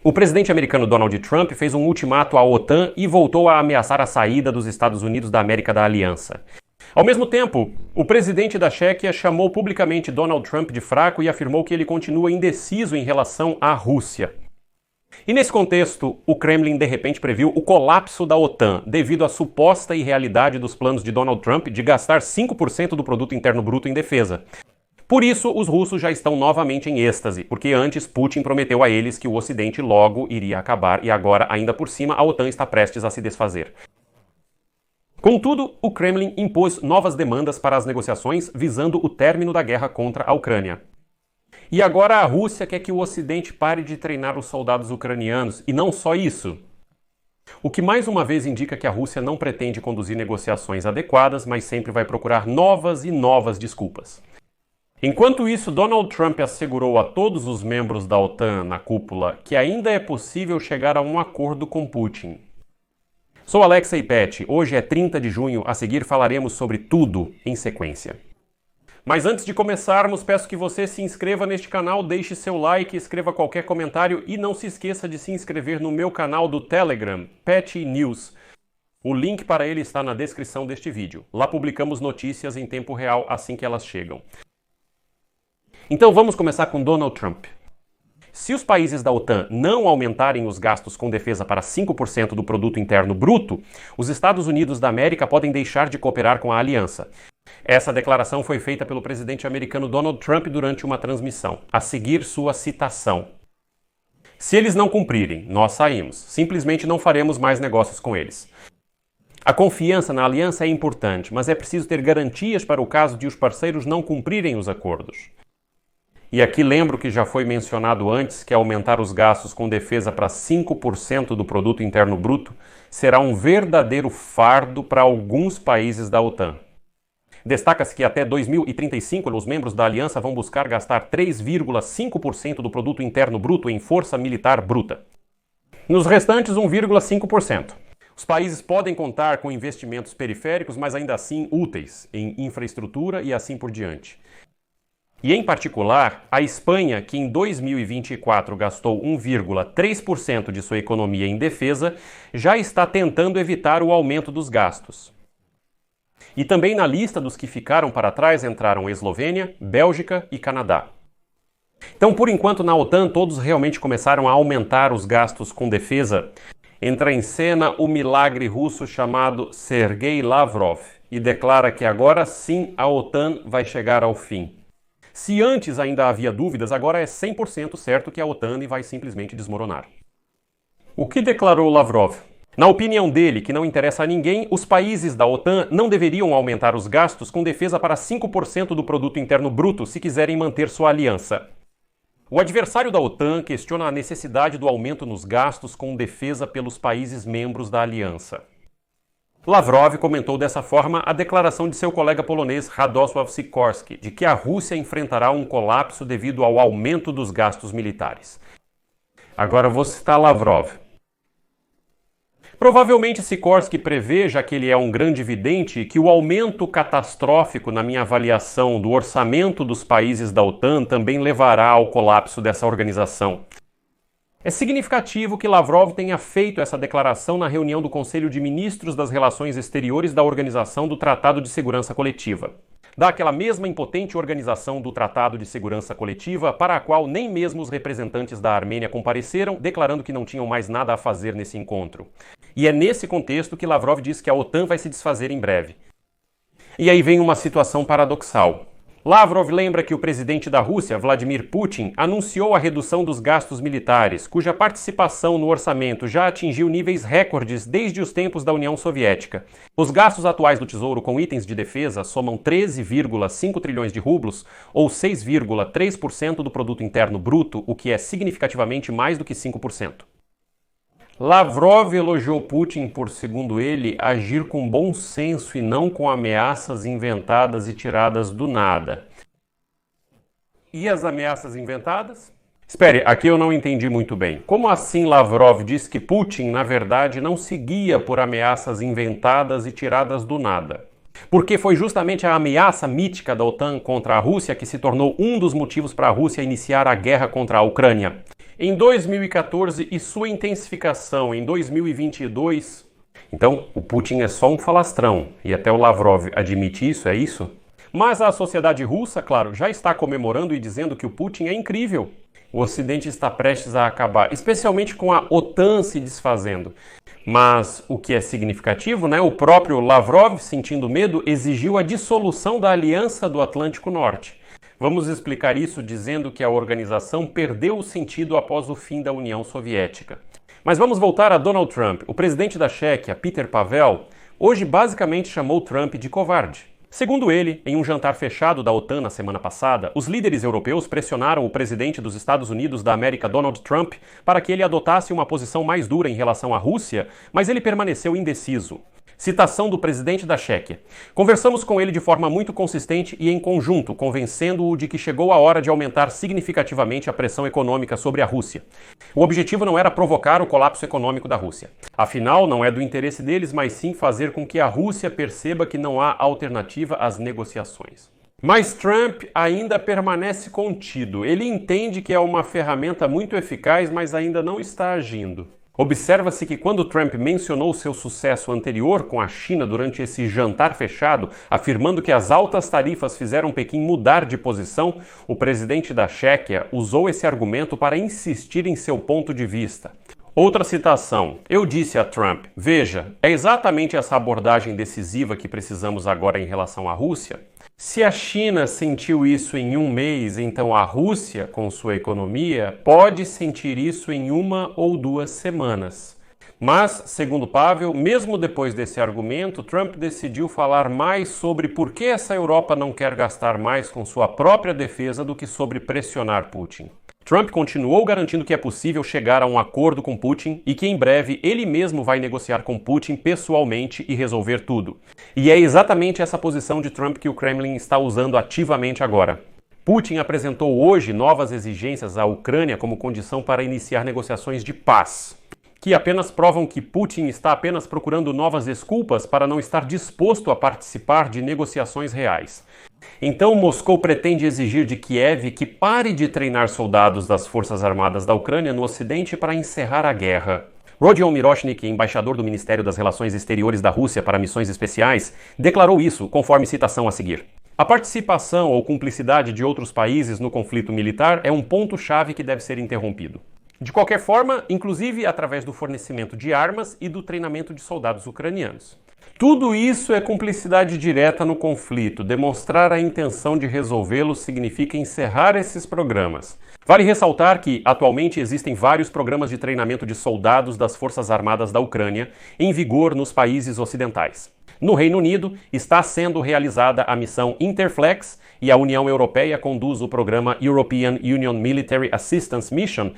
O presidente americano Donald Trump fez um ultimato à OTAN e voltou a ameaçar a saída dos Estados Unidos da América da Aliança. Ao mesmo tempo, o presidente da Chequia chamou publicamente Donald Trump de fraco e afirmou que ele continua indeciso em relação à Rússia. E nesse contexto, o Kremlin de repente previu o colapso da OTAN devido à suposta irrealidade dos planos de Donald Trump de gastar 5% do produto interno bruto em defesa. Por isso, os russos já estão novamente em êxtase, porque antes Putin prometeu a eles que o Ocidente logo iria acabar e agora, ainda por cima, a OTAN está prestes a se desfazer. Contudo, o Kremlin impôs novas demandas para as negociações visando o término da guerra contra a Ucrânia. E agora a Rússia quer que o Ocidente pare de treinar os soldados ucranianos, e não só isso. O que mais uma vez indica que a Rússia não pretende conduzir negociações adequadas, mas sempre vai procurar novas e novas desculpas. Enquanto isso, Donald Trump assegurou a todos os membros da OTAN na cúpula que ainda é possível chegar a um acordo com Putin. Sou Alexei Pet, hoje é 30 de junho, a seguir falaremos sobre tudo em sequência. Mas antes de começarmos, peço que você se inscreva neste canal, deixe seu like, escreva qualquer comentário e não se esqueça de se inscrever no meu canal do Telegram, Pet News. O link para ele está na descrição deste vídeo. Lá publicamos notícias em tempo real assim que elas chegam. Então vamos começar com Donald Trump. Se os países da OTAN não aumentarem os gastos com defesa para 5% do produto interno bruto, os Estados Unidos da América podem deixar de cooperar com a aliança. Essa declaração foi feita pelo presidente americano Donald Trump durante uma transmissão. A seguir, sua citação. Se eles não cumprirem, nós saímos. Simplesmente não faremos mais negócios com eles. A confiança na aliança é importante, mas é preciso ter garantias para o caso de os parceiros não cumprirem os acordos. E aqui lembro que já foi mencionado antes que aumentar os gastos com defesa para 5% do produto interno bruto será um verdadeiro fardo para alguns países da OTAN. Destaca-se que até 2035 os membros da aliança vão buscar gastar 3,5% do produto interno bruto em força militar bruta. Nos restantes, 1,5%. Os países podem contar com investimentos periféricos, mas ainda assim úteis, em infraestrutura e assim por diante. E, em particular, a Espanha, que em 2024 gastou 1,3% de sua economia em defesa, já está tentando evitar o aumento dos gastos. E também na lista dos que ficaram para trás entraram Eslovênia, Bélgica e Canadá. Então, por enquanto, na OTAN, todos realmente começaram a aumentar os gastos com defesa. Entra em cena o milagre russo chamado Sergei Lavrov e declara que agora sim a OTAN vai chegar ao fim. Se antes ainda havia dúvidas, agora é 100% certo que a OTAN vai simplesmente desmoronar. O que declarou Lavrov? Na opinião dele, que não interessa a ninguém, os países da OTAN não deveriam aumentar os gastos com defesa para 5% do produto interno bruto se quiserem manter sua aliança. O adversário da OTAN questiona a necessidade do aumento nos gastos com defesa pelos países membros da aliança. Lavrov comentou dessa forma a declaração de seu colega polonês Radosław Sikorski, de que a Rússia enfrentará um colapso devido ao aumento dos gastos militares. Agora vou citar Lavrov. Provavelmente Sikorski prevê, já que ele é um grande vidente, que o aumento catastrófico na minha avaliação do orçamento dos países da OTAN também levará ao colapso dessa organização. É significativo que Lavrov tenha feito essa declaração na reunião do Conselho de Ministros das Relações Exteriores da Organização do Tratado de Segurança Coletiva. Daquela mesma impotente organização do Tratado de Segurança Coletiva, para a qual nem mesmo os representantes da Armênia compareceram, declarando que não tinham mais nada a fazer nesse encontro. E é nesse contexto que Lavrov diz que a OTAN vai se desfazer em breve. E aí vem uma situação paradoxal. Lavrov lembra que o presidente da Rússia, Vladimir Putin, anunciou a redução dos gastos militares, cuja participação no orçamento já atingiu níveis recordes desde os tempos da União Soviética. Os gastos atuais do Tesouro com itens de defesa somam 13,5 trilhões de rublos, ou 6,3% do produto interno bruto, o que é significativamente mais do que 5%. Lavrov elogiou Putin por, segundo ele, agir com bom senso e não com ameaças inventadas e tiradas do nada. E as ameaças inventadas? Espere, aqui eu não entendi muito bem. Como assim Lavrov diz que Putin, na verdade, não seguia por ameaças inventadas e tiradas do nada? Porque foi justamente a ameaça mítica da OTAN contra a Rússia que se tornou um dos motivos para a Rússia iniciar a guerra contra a Ucrânia. em 2014 e sua intensificação em 2022. Então, o Putin é só um falastrão, e até o Lavrov admite isso, é isso? Mas a sociedade russa, claro, já está comemorando e dizendo que o Putin é incrível. O Ocidente está prestes a acabar, especialmente com a OTAN se desfazendo. Mas o que é significativo, né? O próprio Lavrov, sentindo medo, exigiu a dissolução da Aliança do Atlântico Norte. Vamos explicar isso dizendo que a organização perdeu o sentido após o fim da União Soviética. Mas vamos voltar a Donald Trump. O presidente da Chequia, Petr Pavel, hoje basicamente chamou Trump de covarde. Segundo ele, em um jantar fechado da OTAN na semana passada, os líderes europeus pressionaram o presidente dos Estados Unidos da América, Donald Trump, para que ele adotasse uma posição mais dura em relação à Rússia, mas ele permaneceu indeciso. Citação do presidente da Chequia. Conversamos com ele de forma muito consistente e em conjunto, convencendo-o de que chegou a hora de aumentar significativamente a pressão econômica sobre a Rússia. O objetivo não era provocar o colapso econômico da Rússia. Afinal, não é do interesse deles, mas sim fazer com que a Rússia perceba que não há alternativa às negociações. Mas Trump ainda permanece contido. Ele entende que é uma ferramenta muito eficaz, mas ainda não está agindo. Observa-se que quando Trump mencionou seu sucesso anterior com a China durante esse jantar fechado, afirmando que as altas tarifas fizeram Pequim mudar de posição, o presidente da Chequia usou esse argumento para insistir em seu ponto de vista. Outra citação. Eu disse a Trump, veja, é exatamente essa abordagem decisiva que precisamos agora em relação à Rússia? Se a China sentiu isso em um mês, então a Rússia, com sua economia, pode sentir isso em 1 ou 2 semanas. Mas, segundo Pavel, mesmo depois desse argumento, Trump decidiu falar mais sobre por que essa Europa não quer gastar mais com sua própria defesa do que sobre pressionar Putin. Trump continuou garantindo que é possível chegar a um acordo com Putin e que em breve ele mesmo vai negociar com Putin pessoalmente e resolver tudo. E é exatamente essa posição de Trump que o Kremlin está usando ativamente agora. Putin apresentou hoje novas exigências à Ucrânia como condição para iniciar negociações de paz, que apenas provam que Putin está apenas procurando novas desculpas para não estar disposto a participar de negociações reais. Então Moscou pretende exigir de Kiev que pare de treinar soldados das Forças Armadas da Ucrânia no Ocidente para encerrar a guerra. Rodion Miroshnik, embaixador do Ministério das Relações Exteriores da Rússia para missões especiais, declarou isso, conforme citação a seguir. A participação ou cumplicidade de outros países no conflito militar é um ponto-chave que deve ser interrompido. De qualquer forma, inclusive através do fornecimento de armas e do treinamento de soldados ucranianos. Tudo isso é cumplicidade direta no conflito. Demonstrar a intenção de resolvê-lo significa encerrar esses programas. Vale ressaltar que, atualmente, existem vários programas de treinamento de soldados das Forças Armadas da Ucrânia em vigor nos países ocidentais. No Reino Unido, está sendo realizada a missão Interflex e a União Europeia conduz o programa European Union Military Assistance Mission.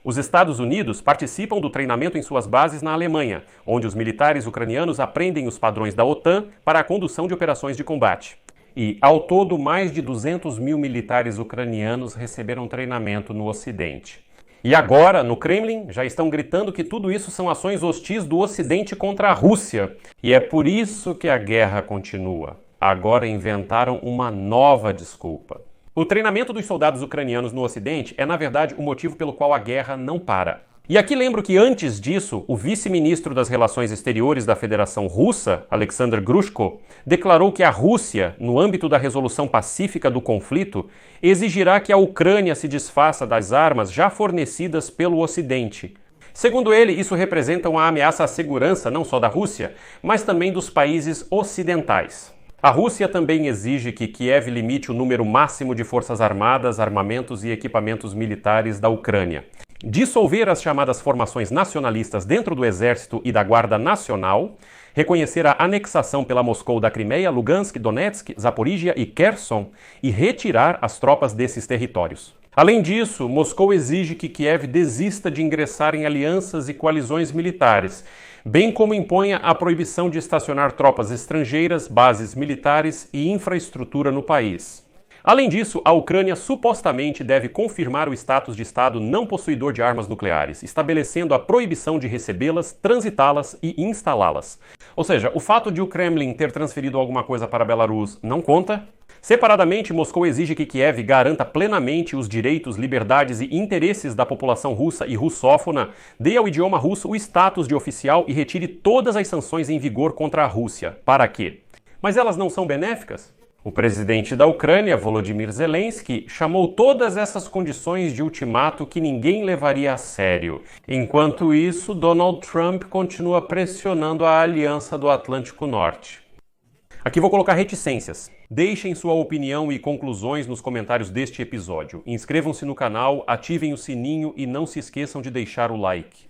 Os Estados Unidos participam do treinamento em suas bases na Alemanha, onde os militares ucranianos aprendem os padrões da OTAN para a condução de operações de combate. E, ao todo, mais de 200 mil militares ucranianos receberam treinamento no Ocidente. E agora, no Kremlin, já estão gritando que tudo isso são ações hostis do Ocidente contra a Rússia. E é por isso que a guerra continua. Agora inventaram uma nova desculpa. O treinamento dos soldados ucranianos no Ocidente é, na verdade, o motivo pelo qual a guerra não para. E aqui lembro que antes disso, o vice-ministro das Relações Exteriores da Federação Russa, Alexander Grushko, declarou que a Rússia, no âmbito da resolução pacífica do conflito, exigirá que a Ucrânia se desfaça das armas já fornecidas pelo Ocidente. Segundo ele, isso representa uma ameaça à segurança não só da Rússia, mas também dos países ocidentais. A Rússia também exige que Kiev limite o número máximo de forças armadas, armamentos e equipamentos militares da Ucrânia. Dissolver as chamadas formações nacionalistas dentro do Exército e da Guarda Nacional, reconhecer a anexação pela Moscou da Crimeia, Lugansk, Donetsk, Zaporígia e Kherson e retirar as tropas desses territórios. Além disso, Moscou exige que Kiev desista de ingressar em alianças e coalizões militares, bem como imponha a proibição de estacionar tropas estrangeiras, bases militares e infraestrutura no país. Além disso, a Ucrânia supostamente deve confirmar o status de Estado não possuidor de armas nucleares, estabelecendo a proibição de recebê-las, transitá-las e instalá-las. Ou seja, o fato de o Kremlin ter transferido alguma coisa para Belarus não conta. Separadamente, Moscou exige que Kiev garanta plenamente os direitos, liberdades e interesses da população russa e russófona, dê ao idioma russo o status de oficial e retire todas as sanções em vigor contra a Rússia. Para quê? Mas elas não são benéficas? O presidente da Ucrânia, Volodymyr Zelensky, chamou todas essas condições de ultimato que ninguém levaria a sério. Enquanto isso, Donald Trump continua pressionando a Aliança do Atlântico Norte. Aqui vou colocar reticências. Deixem sua opinião e conclusões nos comentários deste episódio. Inscrevam-se no canal, ativem o sininho e não se esqueçam de deixar o like.